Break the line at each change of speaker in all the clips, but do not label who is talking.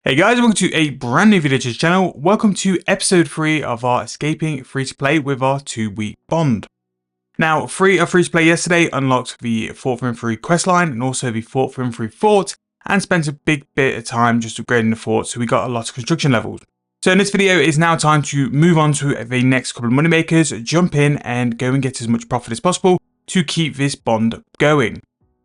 Hey guys, welcome to a brand new video to the channel. Welcome to episode 3 of our escaping free to play with our 2-week bond. Now, free to play yesterday unlocked the Fort Free questline and also the Fort Free fort, and spent a big bit of time just upgrading the fort, so we got a lot of construction levels. So in this video, it's now time to move on to the next couple of moneymakers, jump in and go and get as much profit as possible to keep this bond going.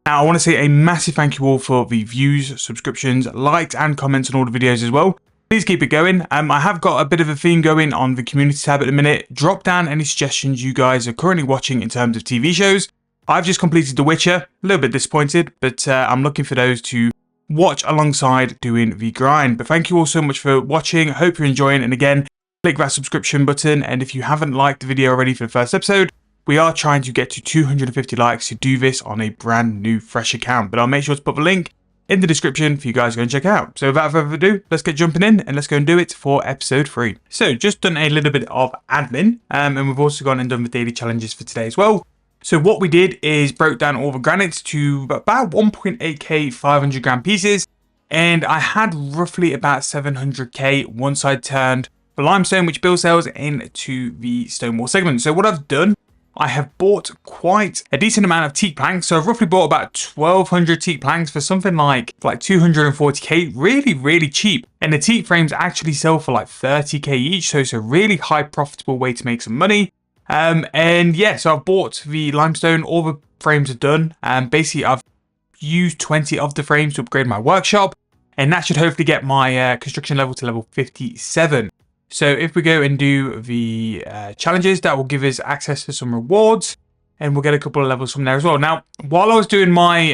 Now, I want to say a massive thank you all for the views, subscriptions, likes, and comments on all the videos as well. Please keep it going. I have got a bit of a theme going on the community tab at the minute. Drop down any suggestions you guys are currently watching in terms of TV shows. I've just completed The Witcher, a little bit disappointed, but I'm looking for those to watch alongside doing the grind. But thank you all so much for watching. I hope you're enjoying, and again, click that subscription button. And if you haven't liked the video already for the first episode, we are trying to get to 250 likes to do this on a brand new fresh account, but I'll make sure to put the link in the description for you guys to go and check out. So without further ado, let's get jumping in and let's go and do it for episode 3. So just done a little bit of admin, and we've also gone and done the daily challenges for today as well. So what we did is broke down all the granites to about 1.8k 500 gram pieces, and I had roughly about 700k once I turned the limestone, which build cells, into the stone wall segment. So what I've done, I have bought quite a decent amount of teak planks. So I've roughly bought about 1,200 teak planks for something like 240k, really cheap. And the teak frames actually sell for like 30k each. So it's a really high profitable way to make some money. And yeah, so I've bought the limestone, all the frames are done. Basically I've used 20 of the frames to upgrade my workshop. And that should hopefully get my construction level to level 57. So if we go and do the challenges, that will give us access to some rewards, and we'll get a couple of levels from there as well. Now, while I was doing my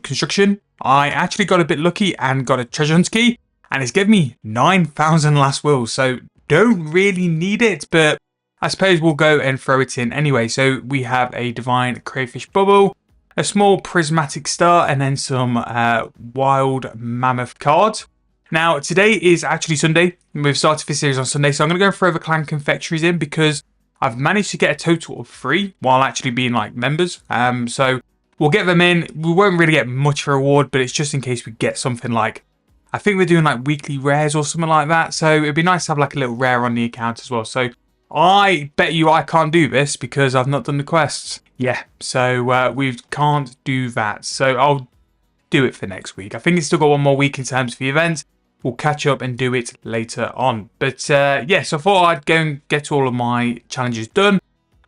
construction, I actually got a bit lucky and got a treasure hunt key, and it's given me 9,000 last wills. So don't really need it, but I suppose we'll go and throw it in anyway. So we have a divine crayfish bubble, a small prismatic star, and then some wild mammoth cards. Now, today is actually Sunday. We've started this series on Sunday, so I'm going to go and throw the clan confectionaries in because I've managed to get a total of 3 while actually being like members. So we'll get them in. We won't really get much for reward, but it's just in case we get something like, I think we're doing like weekly rares or something like that. So it'd be nice to have like a little rare on the account as well. So I bet you I can't do this because I've not done the quests. Yeah, so we can't do that. So I'll do it for next week. I think it's still got one more week in terms of the event. We'll catch up and do it later on. But yeah, so I thought I'd go and get all of my challenges done.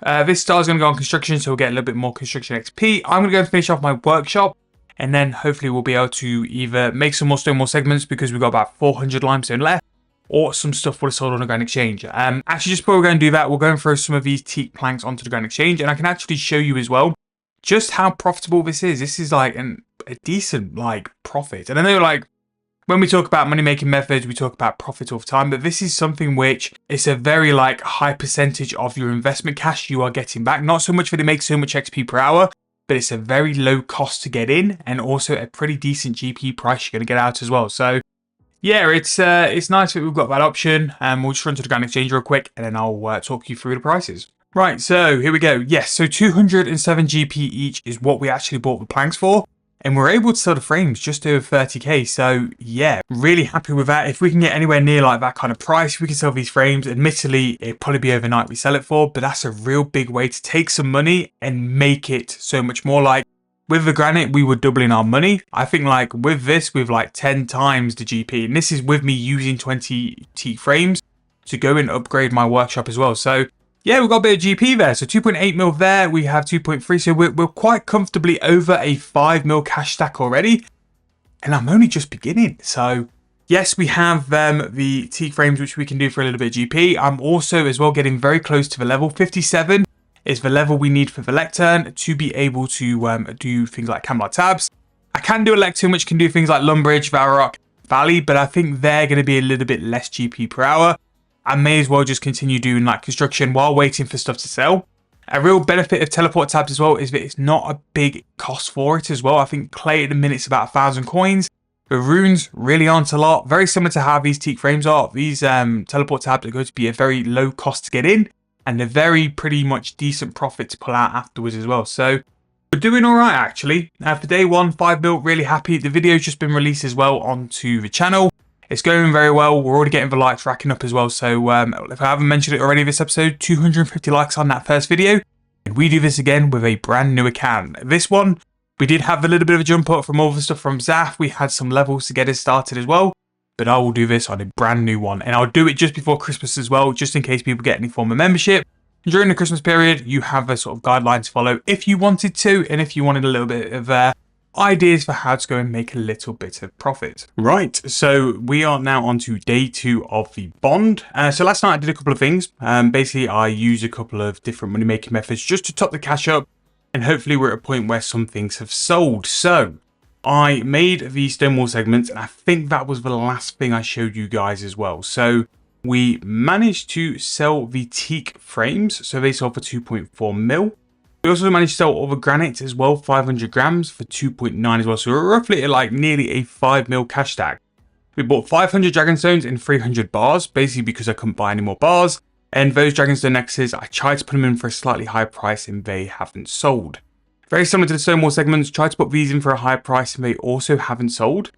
This star's going to go on construction, so we'll get a little bit more construction XP. I'm going to go and finish off my workshop, and then hopefully we'll be able to either make some more stone wall segments because we've got about 400 limestone left, or some stuff would have sold on the Grand Exchange. Actually, just before we go and do that, we'll go and throw some of these teak planks onto the Grand Exchange, and I can actually show you as well just how profitable this is. This is like a decent like profit. And I know like when we talk about money making methods, we talk about profit all the time, but this is something which is a very like high percentage of your investment cash you are getting back. Not so much that it makes so much XP per hour, but it's a very low cost to get in, and also a pretty decent GP price you're going to get out as well. So yeah, it's nice that we've got that option. We'll just run to the Grand Exchange real quick, and then I'll talk you through the prices. Right, so here we go. Yes, so 207 GP each is what we actually bought the planks for. And we're able to sell the frames just over 30k. So yeah, really happy with that. If we can get anywhere near like that kind of price, we can sell these frames. Admittedly, it'd probably be overnight we sell it for, but that's a real big way to take some money and make it so much more. Like with the granite, we were doubling our money. I think like with this, with like 10 times the GP, and this is with me using 20 teak frames to go and upgrade my workshop as well. So yeah, we've got a bit of GP there. So 2.8 mil there. We have 2.3. So we're quite comfortably over a 5 mil cash stack already. And I'm only just beginning. So yes, we have the teak frames, which we can do for a little bit of GP. I'm also as well getting very close to the level. 57 is the level we need for the lectern to be able to do things like Camelot tabs. I can do a lectern, which can do things like Lumbridge, Varrock, Valley, but I think they're going to be a little bit less GP per hour. I may as well just continue doing like construction while waiting for stuff to sell. A real benefit of teleport tabs as well is that it's not a big cost for it as well. I think clay at the minute is about 1,000 coins. The runes really aren't a lot. Very similar to how these teak frames are. These teleport tabs are going to be a very low cost to get in, and a very pretty much decent profit to pull out afterwards as well. So we're doing all right actually. For day 1, 5 mil, really happy. The video's just been released as well onto the channel. It's going very well. We're already getting the likes racking up as well. So if I haven't mentioned it already this episode, 250 likes on that first video. And we do this again with a brand new account. This one, we did have a little bit of a jump up from all the stuff from Zaf. We had some levels to get us started as well. But I will do this on a brand new one. And I'll do it just before Christmas as well, just in case people get any form of membership. During the Christmas period, you have a sort of guideline to follow if you wanted to, and if you wanted a little bit of ideas for how to go and make a little bit of profit. Right, so we are now on to day 2 of the bond. So last night I did a couple of things. Basically, I used a couple of different money making methods just to top the cash up, and hopefully we're at a point where some things have sold. So I made the stonewall segments, and I think that was the last thing I showed you guys as well. So we managed to sell the teak frames, so they sold for 2.4 mil. We also managed to sell all the granite as well, 500 grams for 2.9 as well. So we're roughly at like nearly a 5 mil cash stack. We bought 500 dragonstones and 300 bars, basically because I couldn't buy any more bars. And those dragonstone necklaces, I tried to put them in for a slightly higher price and they haven't sold. Very similar to the stonewall segments, tried to put these in for a high price and they also haven't sold.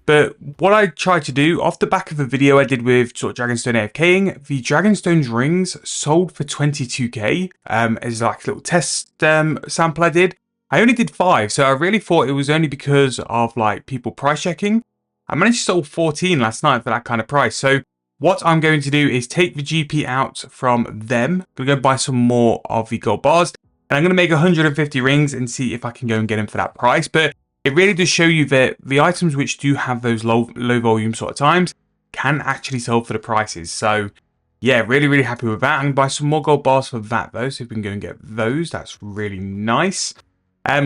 But what I tried to do, off the back of a video I did with sort of Dragonstone AFKing, the Dragonstone's rings sold for 22k as like a little test sample I did. I only did 5, so I really thought it was only because of like people price checking. I managed to sell 14 last night for that kind of price. So what I'm going to do is take the GP out from them. I'm going to go buy some more of the gold bars. And I'm going to make 150 rings and see if I can go and get them for that price. But it really does show you that the items which do have those low volume sort of times can actually sell for the prices. So yeah, really happy with that. I'm going to buy some more gold bars for that though. So if we can go and get those, that's really nice.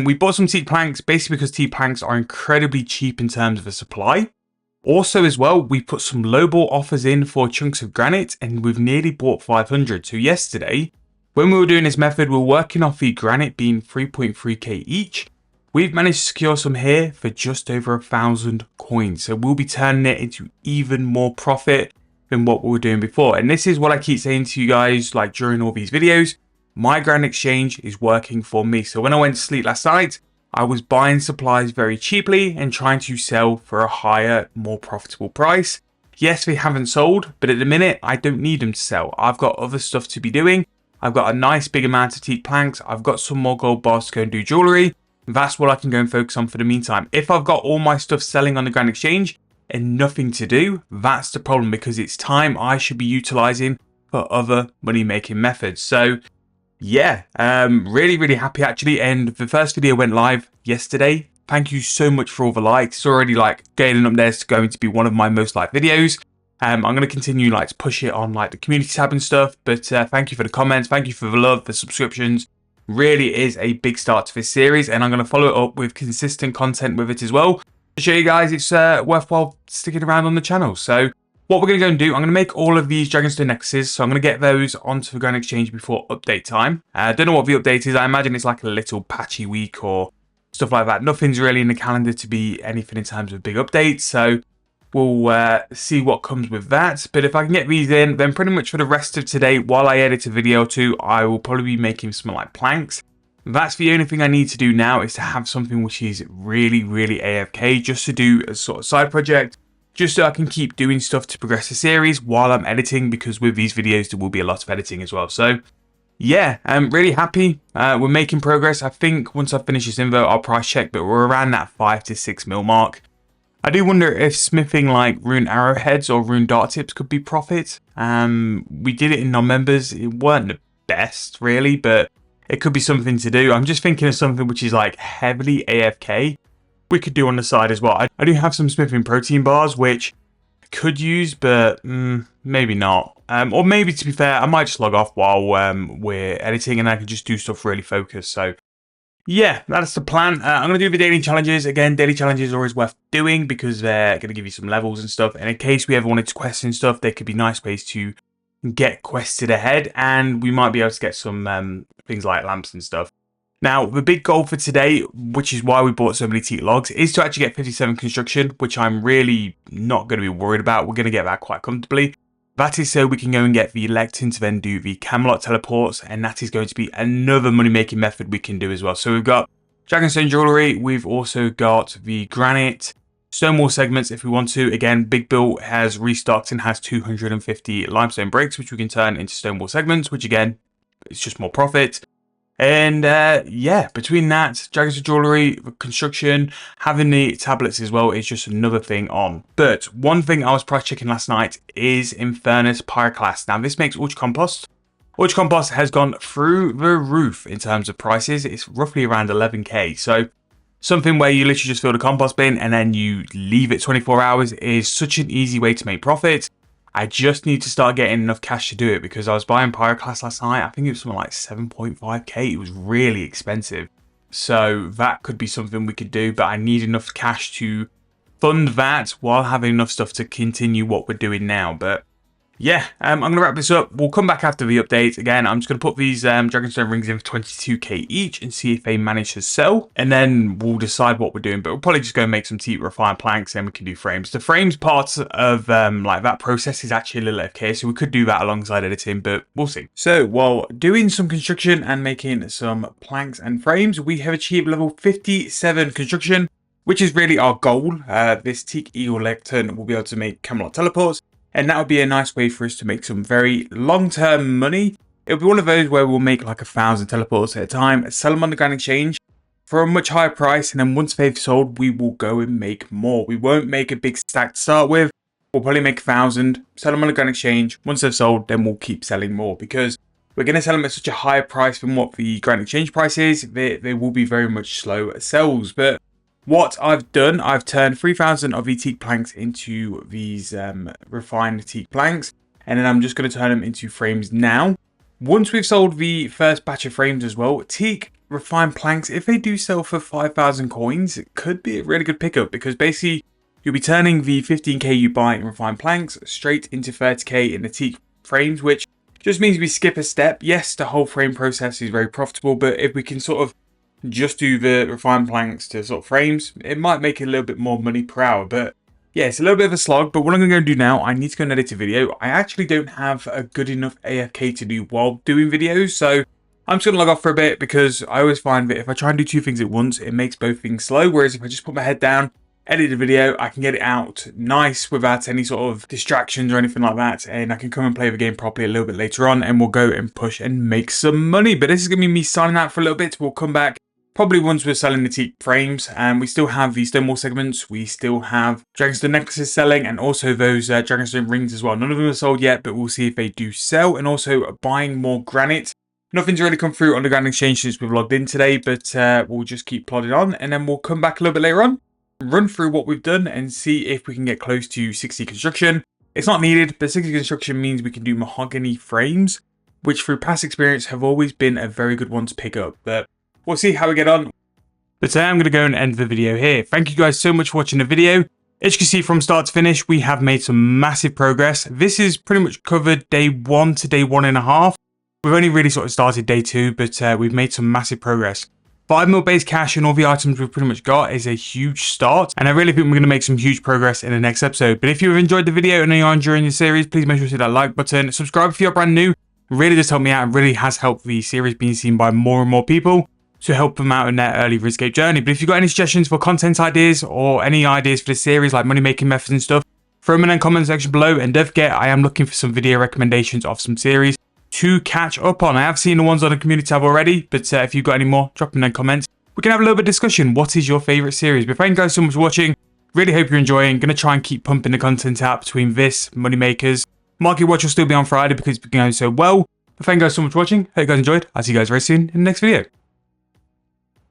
We bought some teak planks basically because teak planks are incredibly cheap in terms of the supply. Also as well, we put some lowball offers in for chunks of granite and we've nearly bought 500. So yesterday, when we were doing this method, we were working off the granite being 3.3k each. We've managed to secure some here for just over 1,000 coins. So we'll be turning it into even more profit than what we were doing before. And this is what I keep saying to you guys, like during all these videos, my grand exchange is working for me. So when I went to sleep last night, I was buying supplies very cheaply and trying to sell for a higher, more profitable price. Yes, they haven't sold, but at the minute, I don't need them to sell. I've got other stuff to be doing. I've got a nice big amount of teak planks. I've got some more gold bars to go and do jewelry. That's what I can go and focus on for the meantime. If I've got all my stuff selling on the Grand Exchange and nothing to do, that's the problem because it's time I should be utilizing for other money making methods. So yeah, really happy actually. And the first video went live yesterday. Thank you so much for all the likes. It's already like gaining up there. It's going to be one of my most liked videos. I'm going to continue like to push it on like the community tab and stuff. But thank you for the comments. Thank you for the love, the subscriptions. Really is a big start to this series, and I'm going to follow it up with consistent content with it as well to show you guys it's worthwhile sticking around on the channel. So what we're going to go and do, I'm going to make all of these Dragonstone necklaces, so I'm going to get those onto the Grand Exchange before update time. I don't know what the update is. I imagine it's like a little patchy week or stuff like that. Nothing's really in the calendar to be anything in terms of big updates, so we'll see what comes with that. But if I can get these in, then pretty much for the rest of today, while I edit a video or two, I will probably be making some like planks. That's the only thing I need to do now, is to have something which is really AFK, just to do a sort of side project, just so I can keep doing stuff to progress the series while I'm editing, because with these videos there will be a lot of editing as well. So yeah, I'm really happy. We're making progress. I think once I finish this info, I'll price check, but we're around that 5 to 6 mil mark. I do wonder if smithing like rune arrowheads or rune dart tips could be profit. We did it in non-members. It weren't the best really, but it could be something to do. I'm just thinking of something which is like heavily AFK. We could do on the side as well. I do have some smithing protein bars, which I could use, but maybe not. Or maybe, to be fair, I might just log off while we're editing and I can just do stuff really focused. So yeah, that's the plan. I'm going to do the daily challenges. Again, daily challenges are always worth doing because they're going to give you some levels and stuff. And in case we ever wanted to quest and stuff, they could be nice ways to get quested ahead. And we might be able to get some things like lamps and stuff. Now, the big goal for today, which is why we bought so many teak logs, is to actually get 57 construction, which I'm really not going to be worried about. We're going to get that quite comfortably. That is so we can go and get the Lectin to then do the Camelot teleports, and that is going to be another money-making method we can do as well. So we've got Dragonstone Jewellery, we've also got the Granite, Stonewall segments if we want to. Again, Big Bill has restocked and has 250 limestone bricks, which we can turn into Stonewall segments, which again, it's just more profit. And yeah, between that, Dragons of Jewelry, construction, having the tablets as well is just another thing on. But one thing I was price checking last night is Infernus Pyroclast. Now this makes Ultra Compost. Ultra Compost has gone through the roof in terms of prices. It's roughly around 11k. So something where you literally just fill the compost bin and then you leave it 24 hours is such an easy way to make profit. I just need to start getting enough cash to do it because I was buying Pyroclast last night. I think it was something like 7.5k. It was really expensive. So that could be something we could do, but I need enough cash to fund that while having enough stuff to continue what we're doing now. But yeah, I'm going to wrap this up. We'll come back after the update. Again, I'm just going to put these Dragonstone rings in for 22k each and see if they manage to sell. And then we'll decide what we're doing. But we'll probably just go and make some teak refined planks and we can do frames. The frames part of like that process is actually a little FK. So we could do that alongside editing, but we'll see. So while doing some construction and making some planks and frames, we have achieved level 57 construction, which is really our goal. This teak eagle lectern will be able to make Camelot teleports. And that would be a nice way for us to make some very long-term money. It'll be one of those where we'll make like 1,000 teleports at a time, sell them on the Grand Exchange for a much higher price. And then once they've sold, we will go and make more. We won't make a big stack to start with. We'll probably make 1,000, sell them on the Grand Exchange. Once they've sold, then we'll keep selling more because we're going to sell them at such a higher price than what the Grand Exchange price is. They will be very much slow sells. But what I've done, I've turned 3,000 of the teak planks into these refined teak planks. And then I'm just going to turn them into frames now. Once we've sold the first batch of frames as well, teak refined planks, if they do sell for 5,000 coins, it could be a really good pickup. Because basically, you'll be turning the 15k you buy in refined planks straight into 30k in the teak frames. Which just means we skip a step. Yes, the whole frame process is very profitable. But if we can sort of just do the refined planks to sort of frames, it might make a little bit more money per hour. But yeah, it's a little bit of a slog. But what I'm going to go and do now, I need to go and edit a video. I actually don't have a good enough AFK to do while doing videos. So I'm just going to log off for a bit because I always find that if I try and do two things at once, it makes both things slow. Whereas if I just put my head down, edit the video, I can get it out nice without any sort of distractions or anything like that. And I can come and play the game properly a little bit later on and we'll go and push and make some money. But this is going to be me signing out for a little bit. We'll come back probably once we're selling the teak frames, and we still have the Stonewall segments, we still have Dragonstone necklaces selling, and also those Dragonstone rings as well. None of them are sold yet, but we'll see if they do sell, and also buying more granite. Nothing's really come through on the Grand Exchange since we've logged in today, but we'll just keep plodding on, and then we'll come back a little bit later on, run through what we've done, and see if we can get close to 60 construction. It's not needed, but 60 construction means we can do mahogany frames, which through past experience have always been a very good one to pick up, but we'll see how we get on. But today I'm going to go and end the video here. Thank you guys so much for watching the video. As you can see from start to finish, we have made some massive progress. This is pretty much covered day 1 to day 1.5. We've only really sort of started day 2, but we've made some massive progress. 5 mil base cash and all the items we've pretty much got is a huge start. And I really think we're going to make some huge progress in the next episode. But if you've enjoyed the video and you are enjoying the series, please make sure to hit that like button. Subscribe if you're brand new. It really does help me out and really has helped the series being seen by more and more people, to help them out in their early Runescape journey. But if you've got any suggestions for content ideas or any ideas for the series like money making methods and stuff, throw them in the comment section below. And don't forget, I am looking for some video recommendations of some series to catch up on. I have seen the ones on the community tab already, but if you've got any more, drop them in the comments. We can have a little bit of discussion. What is your favorite series? But thank you guys so much for watching. Really hope you're enjoying. Going to try and keep pumping the content out between this, money makers. Market Watch will still be on Friday because it's been going so well. But thank you guys so much for watching. Hope you guys enjoyed. I'll see you guys very soon in the next video.